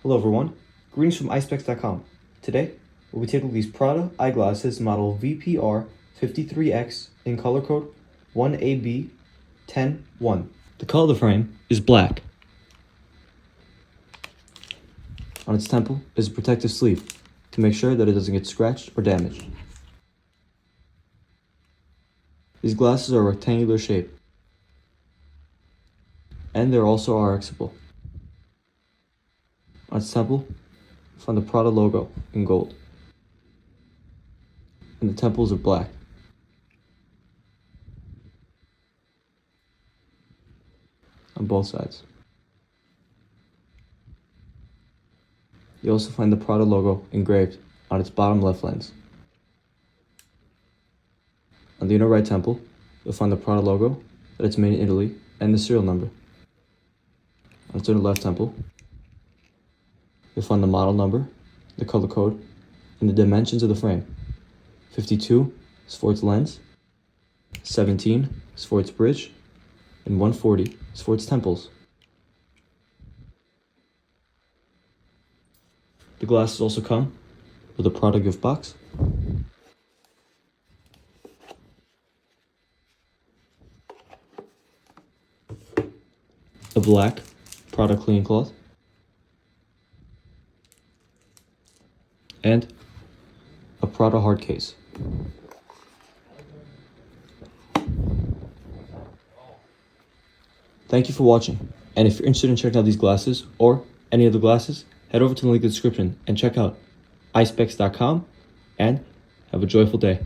Hello everyone, greetings from Eyespecs.com. Today, we'll be taking these Prada eyeglasses model VPR53X in color code 1AB-1O1. The color of the frame is black. On its temple is a protective sleeve to make sure that it doesn't get scratched or damaged. These glasses are a rectangular shape, and they're also RXable. On its temple, find the Prada logo in gold, and the temples are black. On both sides. You also find the Prada logo engraved on its bottom left lens. On the inner right temple, you'll find the Prada logo, that it's made in Italy, and the serial number. On its inner left temple, you'll find the model number, the color code, and the dimensions of the frame. 52 is for its lens, 17 is for its bridge, and 140 is for its temples. The glasses also come with a Prada gift box, a black Prada cleaning cloth, and a Prada hard case. Thank you for watching, and if you're interested in checking out these glasses or any other glasses, head over to the link in the description and check out Eyespecs.com, and have a joyful day.